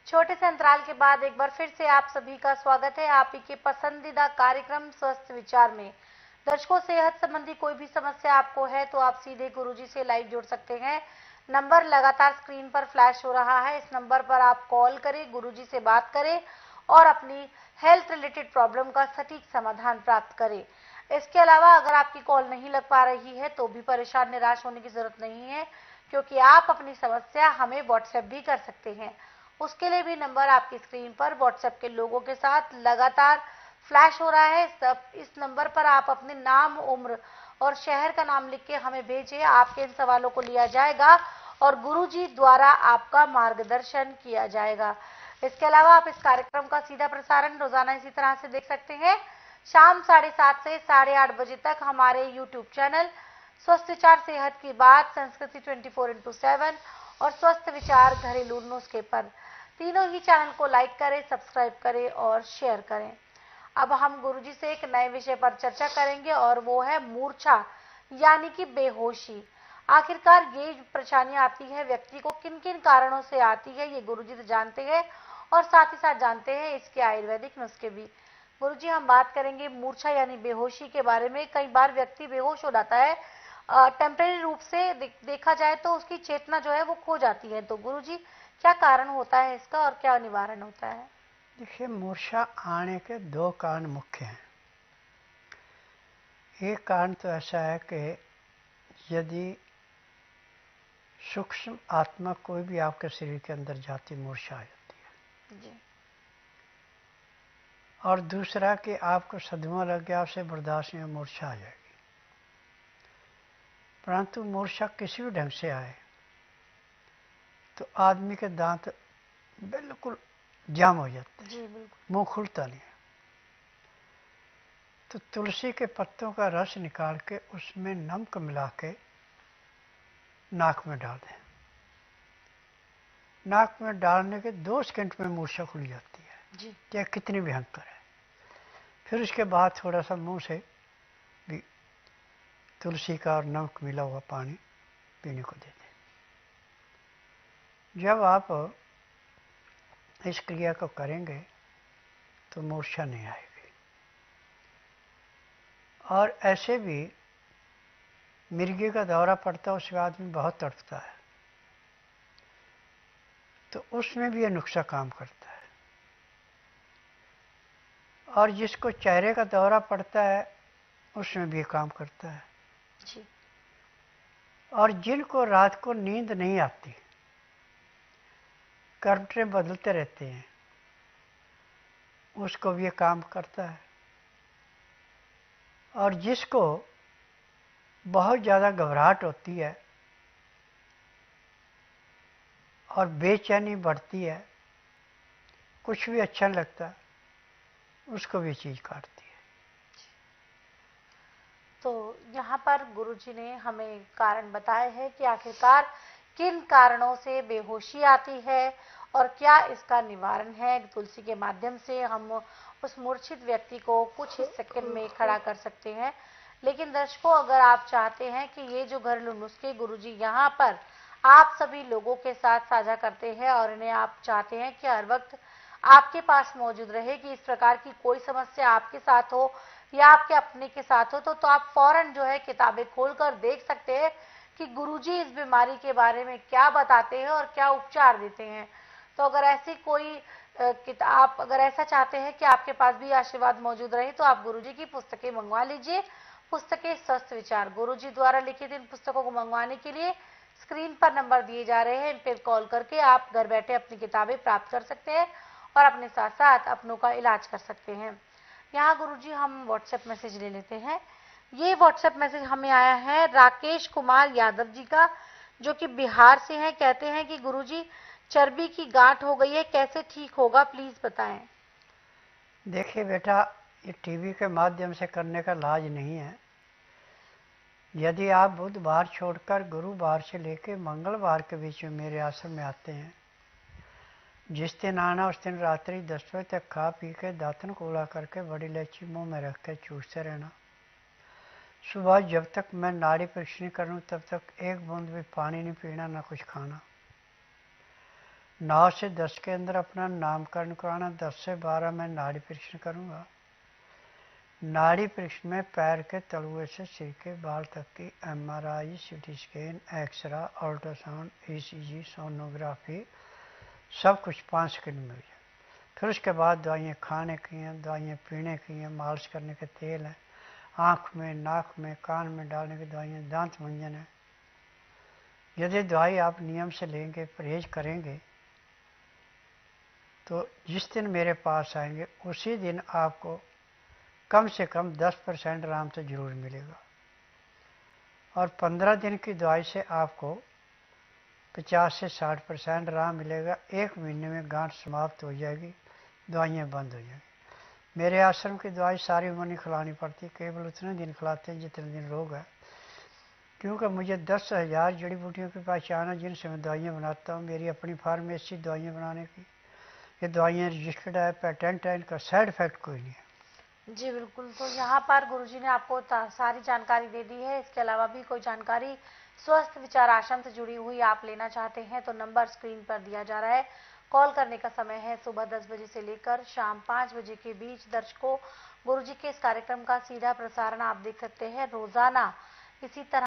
छोटे से अंतराल के बाद एक बार फिर से आप सभी का स्वागत है आप ही के पसंदीदा कार्यक्रम स्वस्थ विचार में। दर्शकों, सेहत संबंधी कोई भी समस्या आपको है तो आप सीधे गुरुजी से लाइव जुड़ सकते हैं। नंबर लगातार स्क्रीन पर फ्लैश हो रहा है। इस नंबर पर आप कॉल करें, गुरुजी से बात करें और अपनी हेल्थ रिलेटेड प्रॉब्लम का सटीक समाधान प्राप्त करें। इसके अलावा अगर आपकी कॉल नहीं लग पा रही है तो भी परेशान निराश होने की जरूरत नहीं है, क्योंकि आप अपनी समस्या हमें व्हाट्सएप भी कर सकते हैं। उसके लिए भी नंबर आपकी स्क्रीन पर व्हाट्सएप के लोगों के साथ लगातार फ्लैश हो रहा है। इस नंबर पर आप अपने नाम, उम्र और शहर का नाम लिख के हमें भेजें। आपके इन सवालों को लिया जाएगा और गुरुजी द्वारा आपका मार्गदर्शन किया जाएगा। इसके अलावा आप इस कार्यक्रम का सीधा प्रसारण रोजाना इसी तरह से देख सकते हैं। शाम 7:30 से 8:30 बजे तक हमारे यूट्यूब चैनल स्वस्थ विचार सेहत की बात, संस्कृति 24x7 और स्वस्थ विचार घरेलू नुस्खे पर, तीनों ही चैनल को लाइक करें, सब्सक्राइब करें और शेयर करें। अब हम गुरुजी से एक नए विषय पर चर्चा करेंगे और वो है मूर्छा यानी कि बेहोशी। आखिरकार ये परेशानी आती है व्यक्ति को किन किन कारणों से आती है, ये गुरुजी तो जानते हैं और साथ ही साथ जानते हैं इसके आयुर्वेदिक नुस्खे भी। गुरुजी, हम बात करेंगे मूर्छा यानी बेहोशी के बारे में। कई बार व्यक्ति बेहोश हो जाता है, टेम्परेरी रूप से देखा जाए तो उसकी चेतना जो है वो खो जाती है। तो गुरुजी, क्या कारण होता है इसका और क्या निवारण होता है? देखिए, मूर्छा आने के दो कारण मुख्य हैं। एक कारण तो ऐसा है कि यदि सूक्ष्म आत्मा कोई भी आपके शरीर के अंदर जाती, मूर्छा आ जाती है जी। और दूसरा कि आपको सदमा लग गया, आपसे बर्दाश्त नहीं, मूर्छा आ जाएगी। परंतु मूर्छा किसी भी ढंग से आए तो आदमी के दांत बिल्कुल जाम हो जाते हैं, जी बिल्कुल। मुंह खुलता नहीं है। तो तुलसी के पत्तों का रस निकाल के उसमें नमक मिला के नाक में डाल दें। नाक में डालने के 2 सेकंड में मूर्छा खुल जाती है जी। चाहे कितनी भयंकर है। फिर उसके बाद थोड़ा सा मुंह से भी तुलसी का और नमक मिला हुआ पानी पीने को दे दें। जब आप इस क्रिया को करेंगे तो मूर्छा नहीं आएगी। और ऐसे भी मिर्गी का दौरा पड़ता है, उसके आदमी बहुत तड़पता है, तो उसमें भी यह नुस्खा काम करता है। और जिसको चेहरे का दौरा पड़ता है उसमें भी काम करता है। जी। और जिनको रात को नींद नहीं आती, करवटें बदलते रहते हैं, उसको भी ये काम करता है। और जिसको बहुत ज़्यादा घबराहट होती है और बेचैनी बढ़ती है, कुछ भी अच्छा नहीं लगता, उसको भी चीज़ काटती है। तो यहाँ पर गुरुजी ने हमें कारण बताए हैं कि आखिरकार किन कारणों से बेहोशी आती है और क्या इसका निवारण है। तुलसी के माध्यम से हम उस मूर्छित व्यक्ति को कुछ ही सेकंड में खड़ा कर सकते हैं। लेकिन दर्शकों, अगर आप चाहते हैं कि ये जो घरेलू नुस्खे गुरुजी यहाँ पर आप सभी लोगों के साथ साझा करते हैं और इन्हें आप चाहते हैं कि हर वक्त आपके पास मौजूद रहे, कि इस प्रकार की कोई समस्या आपके साथ हो या आपके अपने के साथ हो, तो आप फौरन जो है किताबें खोलकर देख सकते हैं कि गुरुजी इस बीमारी के बारे में क्या बताते हैं और क्या उपचार देते हैं। तो अगर ऐसी कोई किताब, अगर ऐसा चाहते हैं कि आपके पास भी आशीर्वाद मौजूद रहे, तो आप गुरुजी की पुस्तकें मंगवा लीजिए। पुस्तकें स्वस्थ विचार, गुरुजी द्वारा लिखित इन पुस्तकों को मंगवाने के लिए स्क्रीन पर नंबर दिए जा रहे हैं, इन पर कॉल करके आप घर बैठे अपनी किताबें प्राप्त कर सकते हैं और अपने साथ साथ अपनों का इलाज कर सकते हैं। यहाँ गुरुजी हम व्हाट्सएप मैसेज ले लेते हैं। ये व्हाट्सएप मैसेज हमें आया है राकेश कुमार यादव जी का, जो कि बिहार से हैं। कहते हैं कि गुरुजी, चर्बी की गांठ हो गई है, कैसे ठीक होगा, प्लीज बताएं। देखिए बेटा, ये टीवी के माध्यम से करने का इलाज नहीं है। यदि आप बुधवार छोड़कर गुरुवार से लेकर मंगलवार के बीच में मेरे आश्रम में आते हैं, जिस दिन आना उस दिन रात्रि 10 बजे तक खा पी के दातन कूड़ा करके बड़ी इलायची मुंह में रख के चूसते रहना। सुबह जब तक मैं नाड़ी परीक्षण करूं तब तक एक बूंद भी पानी नहीं पीना, ना कुछ खाना। 9 से 10 के अंदर अपना नामकरण कराना, 10 से 12 में नाड़ी परीक्षण करूँगा। नाड़ी परीक्षण में पैर के तलुए से सिर के बाल तक की MRI, CT scan, x-ray, ultrasound, ECG, sonography सब कुछ 5 सेकंड में हो जाए। फिर उसके बाद दवाइयाँ खाने की हैं, दवाइयाँ पीने की हैं, मालिश करने के तेल हैं, आँख में, नाक में, कान में डालने की दवाइयाँ, दांत मंजन है। यदि दवाई आप नियम से लेंगे, परहेज करेंगे, तो जिस दिन मेरे पास आएंगे उसी दिन आपको कम से कम 10% आराम तो जरूर मिलेगा। और 15 दिन की दवाई से आपको 50 से 60% आराम मिलेगा। 1 महीने में गांठ समाप्त हो जाएगी, दवाइयाँ बंद हो जाएगी। मेरे आश्रम की दवाई सारी उम्र नहीं खिलानी पड़ती, केवल उतने दिन खिलाते हैं जितने दिन रोग है। क्योंकि मुझे 10,000 जड़ी बूटियों की पहचान है जिनसे मैं दवाइयाँ बनाता हूँ। मेरी अपनी फार्मेसी दवाइयाँ बनाने की, ये दवाइयाँ रजिस्टर्ड है, पेटेंट है, इनका साइड इफेक्ट कोई नहीं है। जी बिल्कुल। तो यहाँ पर गुरुजी ने आपको सारी जानकारी दे दी है। इसके अलावा भी कोई जानकारी स्वस्थ विचार आश्रम से जुड़ी हुई आप लेना चाहते हैं तो नंबर स्क्रीन पर दिया जा रहा है। कॉल करने का समय है सुबह 10 बजे से लेकर शाम 5 बजे के बीच। दर्शकों, गुरुजी के इस कार्यक्रम का सीधा प्रसारण आप देख सकते हैं रोजाना इसी तरह।